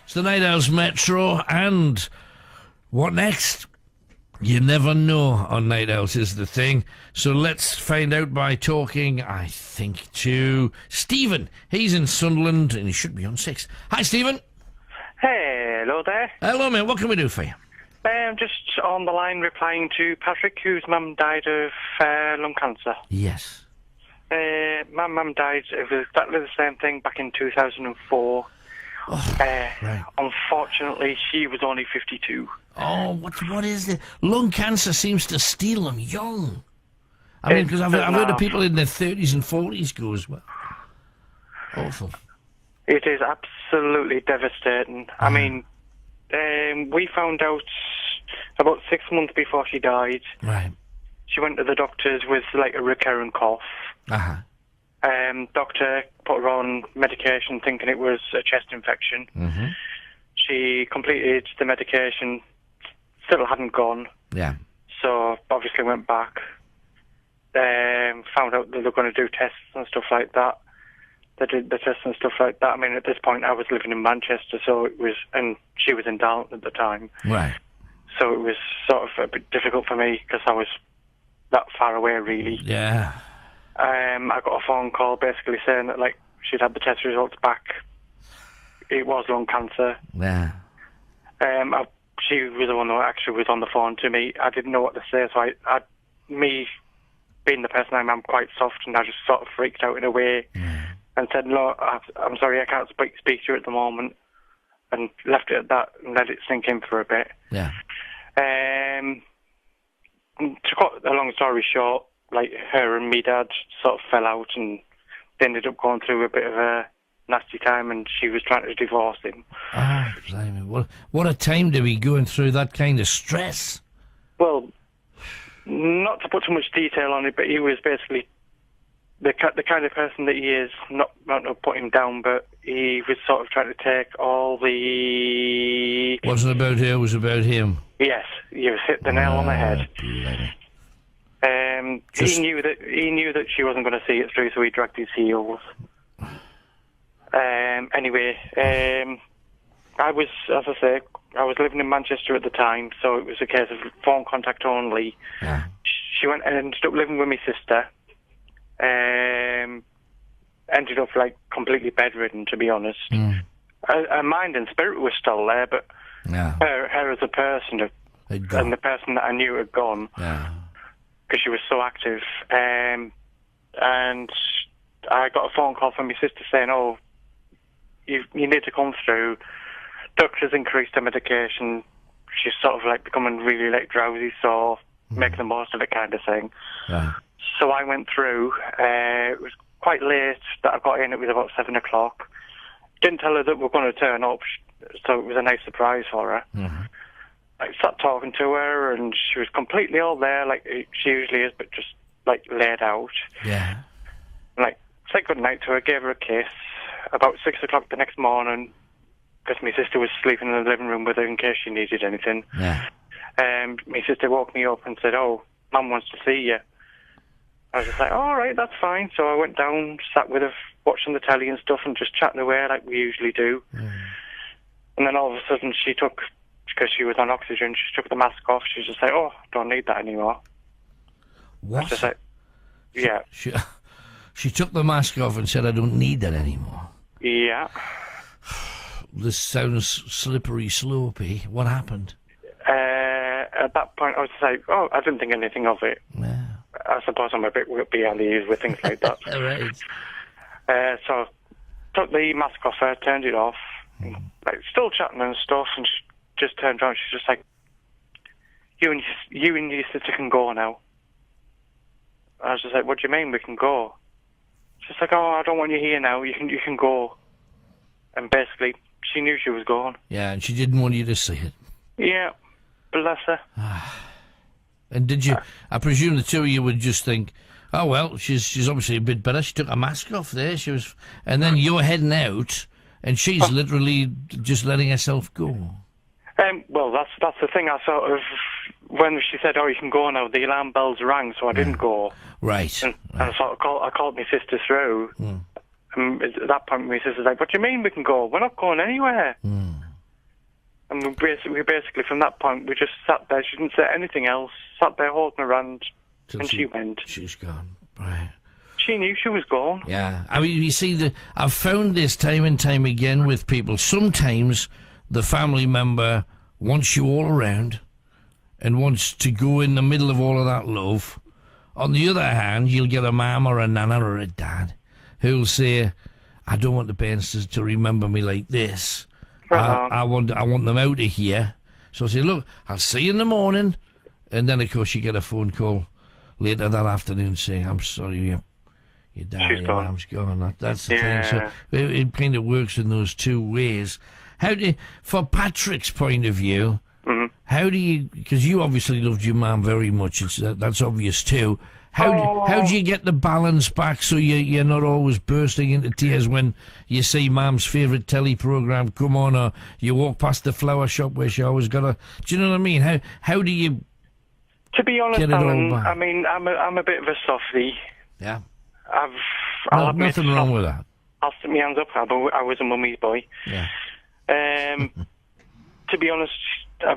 It's the Night Owls Metro, and what next? You never know on Night Owls is the thing. So let's find out by talking, I think, to Stephen. He's in Sunderland, and he should be on 6. Hi, Stephen. Hello there. Hello, mate. What can we do for you? I'm just on the line replying to Patrick, whose mum died of lung cancer. Yes. My mum died of exactly the same thing back in 2004. Oh, right. Unfortunately, she was only 52. Oh, what is it? Lung cancer seems to steal them young. I mean, because I've heard of people in their 30s and 40s go as well. Awful. It is absolutely devastating. I mean, we found out about 6 months before she died. Right. She went to the doctors with, like, a recurrent cough. Uh-huh. Doctor put her on medication thinking it was a chest infection. Mm-hmm. She completed the medication, still hadn't gone. Yeah. So obviously went back. Found out that they were going to do tests and stuff like that. They did the tests and stuff like that. I mean, at this point, I was living in Manchester, so it was, and she was in Darlington at the time. Right. So it was sort of a bit difficult for me because I was that far away, really. Yeah. I got a phone call basically saying that, like, she'd had the test results back. It was lung cancer. Yeah. She was the one that actually was on the phone to me. I didn't know what to say, so me being the person I'm quite soft, and I just sort of freaked out in a way and said, "No, I'm sorry, I can't speak to you at the moment," and left it at that and let it sink in for a bit. Yeah. To cut a long story short, like, her and me dad sort of fell out, and they ended up going through a bit of a nasty time, and she was trying to divorce him. Oh, blimey. What a time to be going through that kind of stress. Well, not to put too much detail on it, but he was basically the kind of person that he is, not to put him down, but he was sort of trying to take all the... Wasn't about her, it was about him. Yes, you hit the nail on the head. Blimey. He knew that she wasn't going to see it through, so he dragged his heels. Anyway, I was, as I say, I was living in Manchester at the time, so it was a case of phone contact only. Yeah. She went and ended up living with my sister. Ended up, like, completely bedridden, to be honest. Her mind and spirit was still there, but her as a person, and the person that I knew had gone. Yeah. Because she was so active. And I got a phone call from my sister saying, "Oh, you need to come through. Doctors increased her medication. She's sort of, like, becoming really, like, drowsy, so make the most of it," kind of thing. Yeah. So I went through. It was quite late that I got in. It was about 7 o'clock. Didn't tell her that we're going to turn up, so it was a nice surprise for her. Mm-hmm. I sat talking to her, and she was completely all there, like she usually is, but just, like, laid out. Yeah. And, like, said good night to her, gave her a kiss. About 6 o'clock the next morning, because my sister was sleeping in the living room with her in case she needed anything. Yeah. My sister woke me up and said, "Oh, Mum wants to see you." I was just like, "All right, that's fine." So I went down, sat with her, watching the telly and stuff, and just chatting away like we usually do. And then all of a sudden she took, because she was on oxygen, she took the mask off. She was just like, "Oh, don't need that anymore." What? I was just like, yeah. She took the mask off and said, "I don't need that anymore." Yeah. This sounds slippery slopey. What happened? At that point, I was just like, "Oh, I didn't think anything of it." Yeah. I suppose I'm a bit beyond the ears with things like that. Right. So took the mask off her, turned it off, like, still chatting and stuff, and she just turned around. She's just like, you and your sister can go now." I was just like, "What do you mean we can go?" She's like, "Oh, I don't want you here now. You can go." And basically, she knew she was gone. Yeah, and she didn't want you to see it. Yeah, bless her. And did you? I presume the two of you would just think, "Oh well, she's obviously a bit better. She took her mask off there. She was," and then you're heading out, and she's literally just letting herself go. Well, that's the thing. I sort of, when she said, "Oh, you can go now," the alarm bells rang, so I didn't go. Right. And I sort of called my sister through. And at that point, my sister's like, "What do you mean we can go? We're not going anywhere." And we basically, from that point, we just sat there. She didn't say anything else. Sat there holding her hand, and she went. She's gone. Right. She knew she was gone. Yeah. I mean, you see, I've found this time and time again with people. Sometimes the family member wants you all around and wants to go in the middle of all of that love. On the other hand, you'll get a mum or a nana or a dad who'll say, I don't want the parents to remember me like this. I want them out of here. So I say, look, I'll see you in the morning. And then, of course, you get a phone call later that afternoon saying, I'm sorry, your dad, your mum's gone. That's the thing. So it kind of works in those two ways. For Patrick's point of view, how do you, because you obviously loved your mum very much, that's obvious too. How do you get the balance back so you're not always bursting into tears when you see Mum's favourite telly programme come on, or you walk past the flower shop where she always got do you know what I mean? How do you? To be honest, Alan, I mean, I'm a bit of a softie. Yeah. Nothing wrong with that. I'll stick my hands up. I was a mummy's boy. Yeah. To be honest, I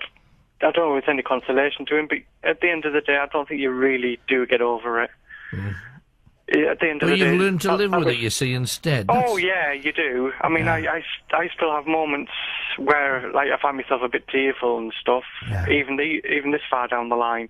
don't know if it's any consolation to him, but at the end of the day, I don't think you really do get over it. At the end of the day, you've learned to live with it, you see, instead. Oh, yeah, you do. I mean, I still have moments where, like, I find myself a bit tearful and stuff, even this far down the line.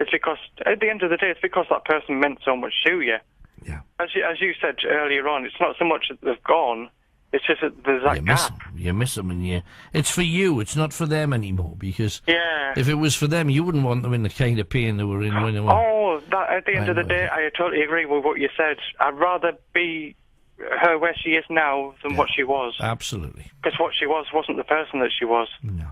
It's because, at the end of the day, it's because that person meant so much to you. Yeah. As you said earlier on, it's not so much that they've gone, it's just that there's that gap. You miss them, and it's for you, it's not for them anymore, because if it was for them, you wouldn't want them in the kind of pain they were in when they were... At the end of the day, I totally agree with what you said. I'd rather be her where she is now than what she was. Absolutely. Because what she was wasn't the person that she was. No.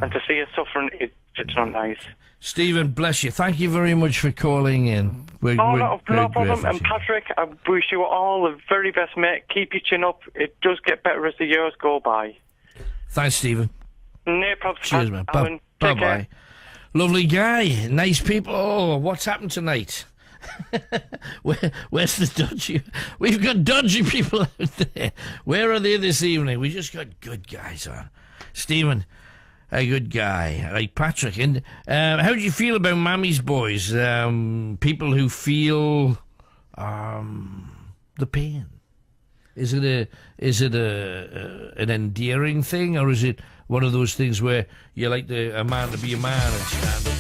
And to see her suffering, it's not nice. Stephen, bless you. Thank you very much for calling in. No problem. And Patrick, I wish you all the very best, mate. Keep your chin up. It does get better as the years go by. Thanks, Stephen. No problem. Cheers, man. Alan, bye-bye. Lovely guy. Nice people. Oh, what's happened tonight? Where's the dodgy? We've got dodgy people out there. Where are they this evening? We just got good guys on. Stephen, a good guy, like Patrick. And how do you feel about Mammy's boys? People who feel the pain. Is it an endearing thing, or is it one of those things where you like a man to be a man and stand up?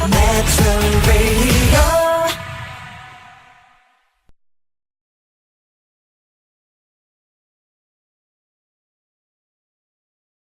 Metro Radio.